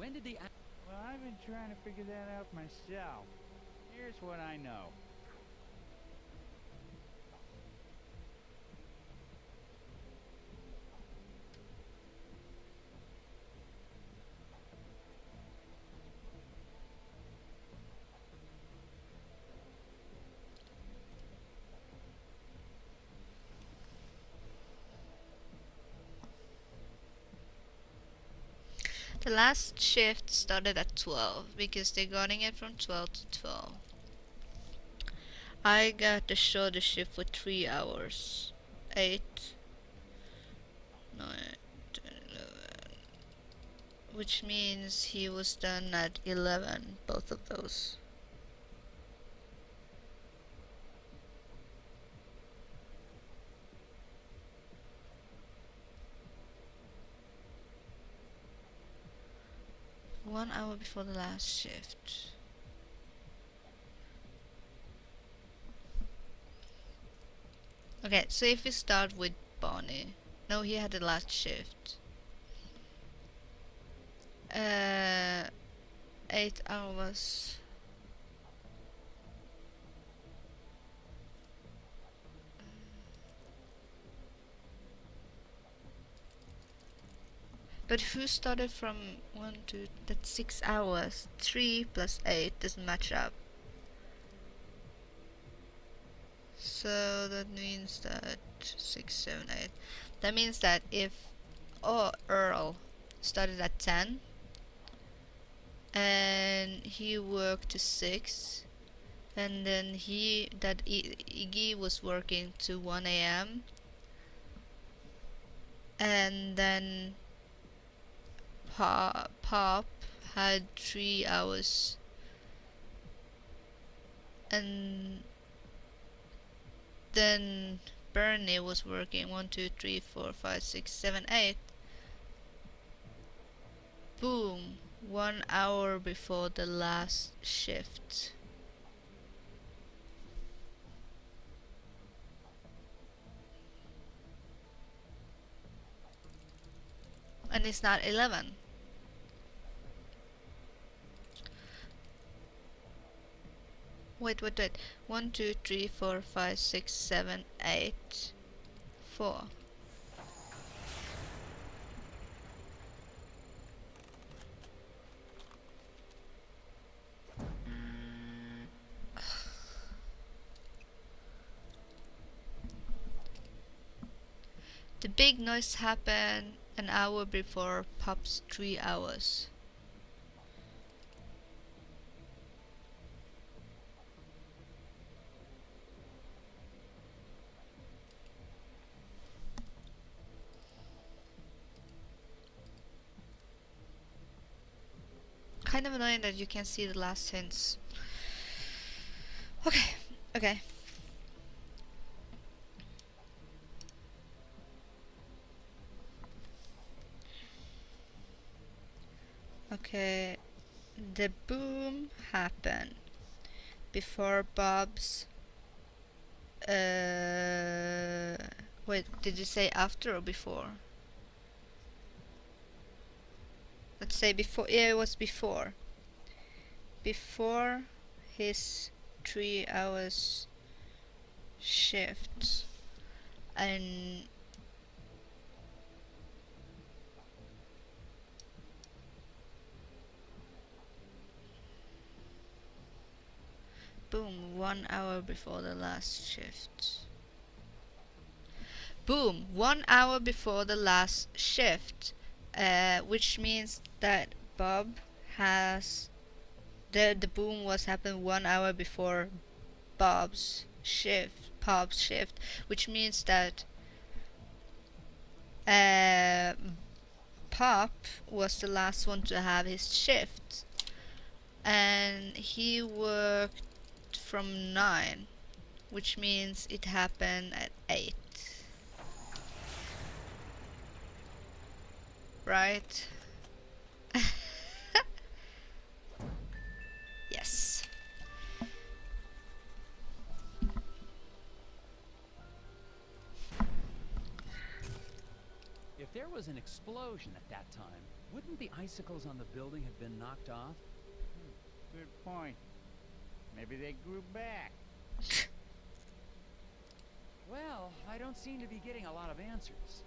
When did the... Well, I've been trying to figure that out myself. Here's what I know. The last shift started at 12 because they're getting it from 12 to 12. I got the shorter shift for 3 hours. 8, 9, 10, 11. Which means he was done at 11, both of those. One hour before the last shift. Okay, so if we start with Bonnie. No, he had the last shift. 8 hours. But who started from 1 to... that's 6 hours. 3 plus 8 doesn't match up. So that means that 6, 7, 8. That means that if Earl started at 10 and he worked to 6, and then Iggy was working to 1 a.m. and then Pop had 3 hours, and then Bernie was working 1, 2, 3, 4, 5, 6, 7, 8. Boom, 1 hour before the last shift. And it's not 11. Wait. 1, 2, 3, 4, 5, 6, 7, 8, 4. The big noise happened an hour before Pop's 3 hours. Kind of annoying that you can't see the last hints. Okay. Okay, the boom happened before Bob's. Wait, did you say after or before? Let's say before. Yeah, it was before. Before his 3 hours shift, and boom, 1 hour before the last shift. Boom, 1 hour before the last shift, which means that Bob has the boom was happened 1 hour before Pop's shift, which means that Pop was the last one to have his shift, and he worked from 9, which means it happened at 8. Right? Yes. If there was an explosion at that time, Wouldn't the icicles on the building have been knocked off? Good point. Maybe they grew back. Well, I don't seem to be getting a lot of answers.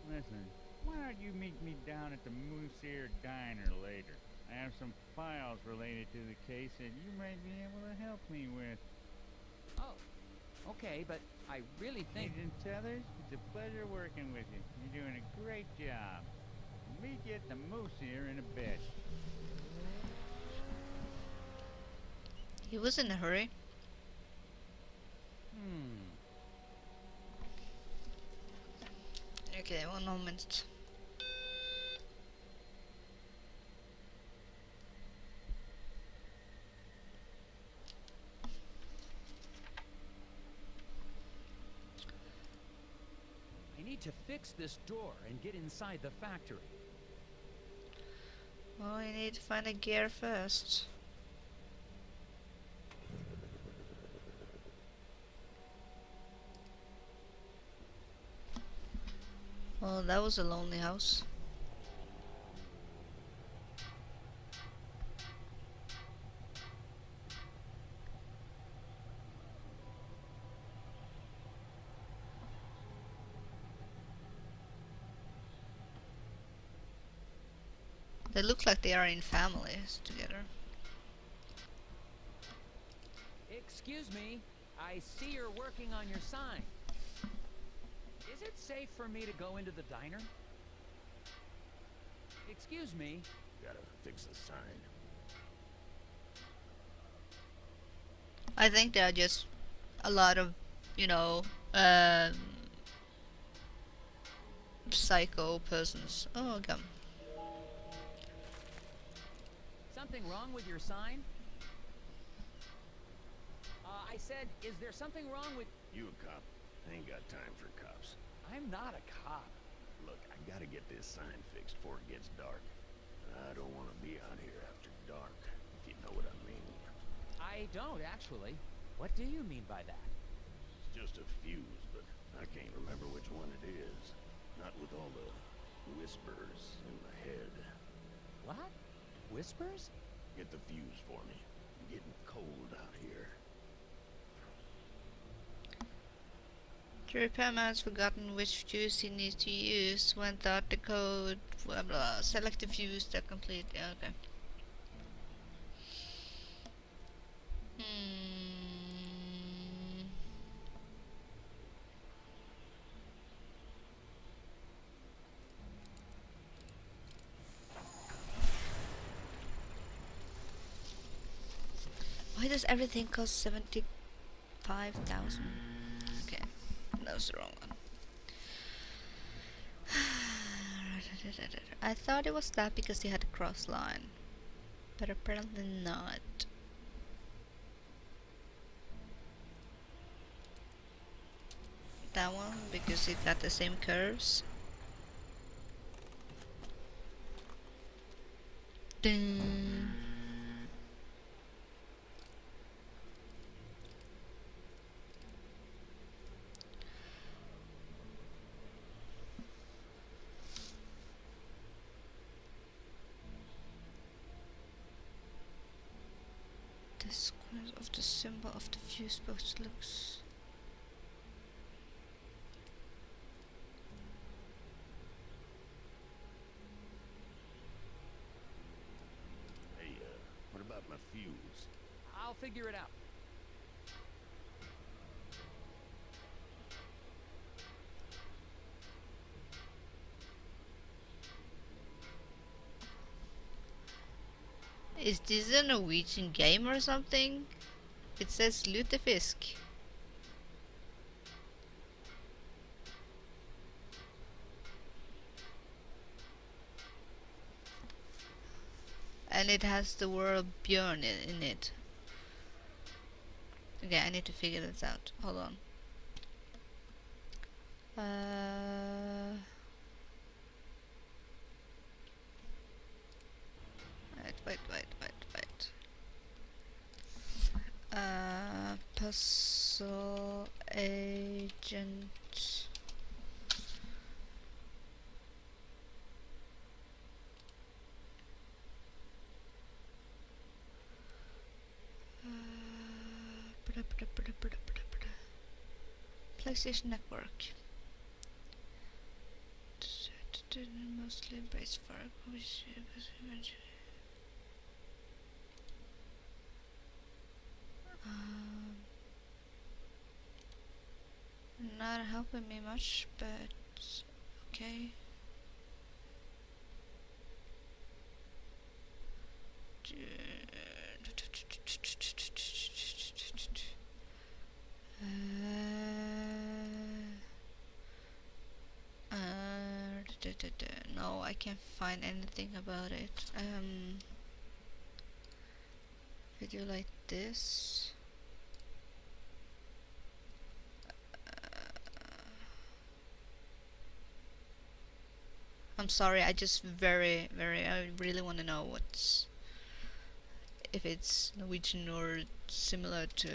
Listen, why don't you meet me down at the Moose Ear Diner later? I have some files related to the case that you might be able to help me with. Oh, okay, but I really think... Agent Tethers, it's a pleasure working with you. You're doing a great job. Meet you at the Moose Ear in a bit. He was in a hurry. Okay, one moment. I need to fix this door and get inside the factory. Well, we need to find a gear first. Well, that was a lonely house. They look like they are in families together. Excuse me, I see you're working on your sign. Is it safe for me to go into the diner? Excuse me. Gotta fix the sign. I think there are just a lot of, you know, psycho persons. Oh, come. Something wrong with your sign? I said, is there something wrong with... You a cop? I ain't got time for cops. I'm not a cop. Look, I gotta get this sign fixed before it gets dark. I don't want to be out here after dark, if you know what I mean. I don't, actually. What do you mean by that? It's just a fuse, but I can't remember which one it is. Not with all the whispers in my head. What? Whispers? Get the fuse for me. I'm getting cold out here. The repairman has forgotten which fuse he needs to use. Went out the code. Blah blah. Select the fuse to complete. Yeah, okay. Why does everything cost 75,000? Okay, that was the wrong one. I thought it was that because he had a cross line, but apparently not. That one because it got the same curves. Dun. The square of the symbol of the fuse box looks. Hey, what about my fuse? I'll figure it out. Is this a Norwegian game or something? It says Lutefisk. And it has the word Björn in it. Okay, I need to figure this out. Hold on. Wait. Puzzle agent. PlayStation Network. Mostly embrace for not helping me much, but okay. No, I can't find anything about it. Video like this. I'm sorry, I just I really want to know what's, if it's Norwegian or similar to,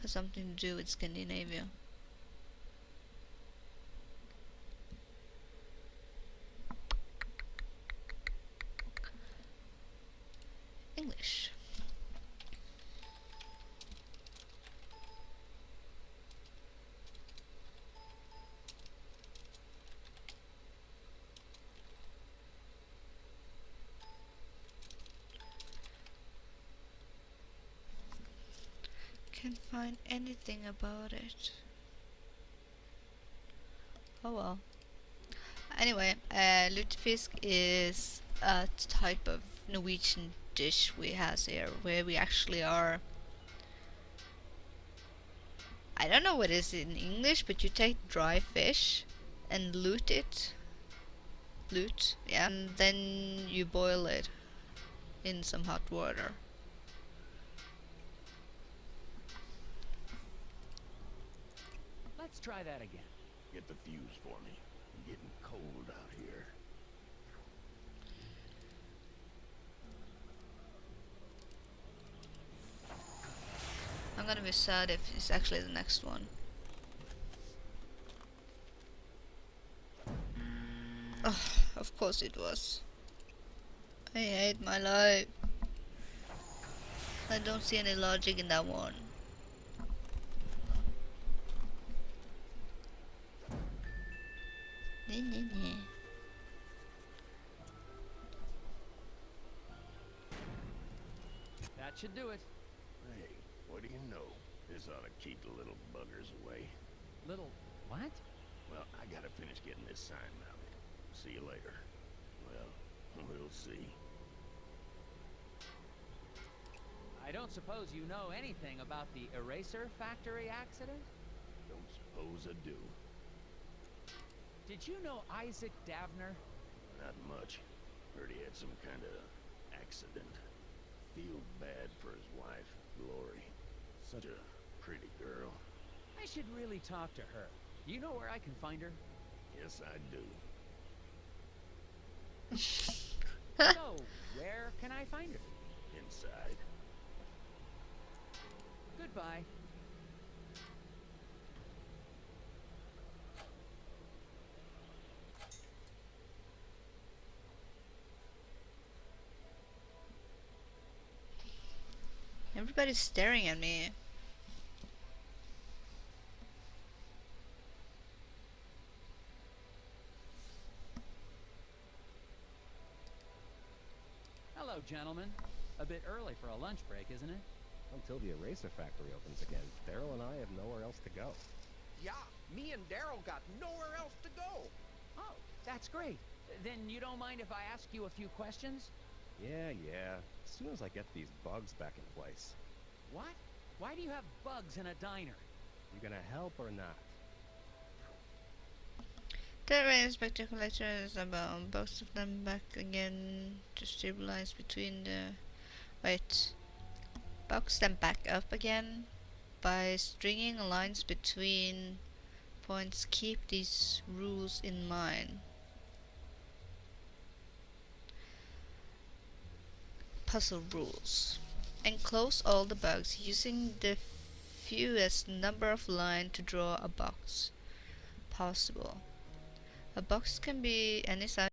has something to do with Scandinavia. English. Can't find anything about it. Oh well. Anyway, lutefisk is a type of Norwegian dish we has here, where we actually are. I don't know what it is in English, but you take dry fish and lute it. Lute, yeah. And then you boil it in some hot water. Let's try that again. Get the fuse for me. I'm getting cold out here. I'm gonna be sad if it's actually the next one. Oh, of course it was. I hate my life. I don't see any logic in that one. That should do it. Hey, what do you know? This ought to keep the little buggers away. Little what? Well, I gotta finish getting this sign mounted. See you later. Well, we'll see. I don't suppose you know anything about the eraser factory accident? Don't suppose I do. Did you know Isaac Davner? Not much. Heard he had some kind of accident. Feel bad for his wife, Glory. Such a pretty girl. I should really talk to her. You know where I can find her? Yes, I do. So, where can I find her? Inside. Goodbye. Everybody's staring at me. Hello, gentlemen. A bit early for a lunch break, isn't it? Until the eraser factory opens again, Daryl and I have nowhere else to go. Yeah, me and Daryl got nowhere else to go. Oh, that's great. Then you don't mind if I ask you a few questions? Yeah. As soon as I get these bugs back in place. What? Why do you have bugs in a diner? You gonna help or not? The inspector collectors about both of them back again to stabilize between the. Wait. Box them back up again by stringing lines between points. Keep these rules in mind. Puzzle rules. Enclose all the bugs using the fewest number of lines to draw a box possible. A box can be any size.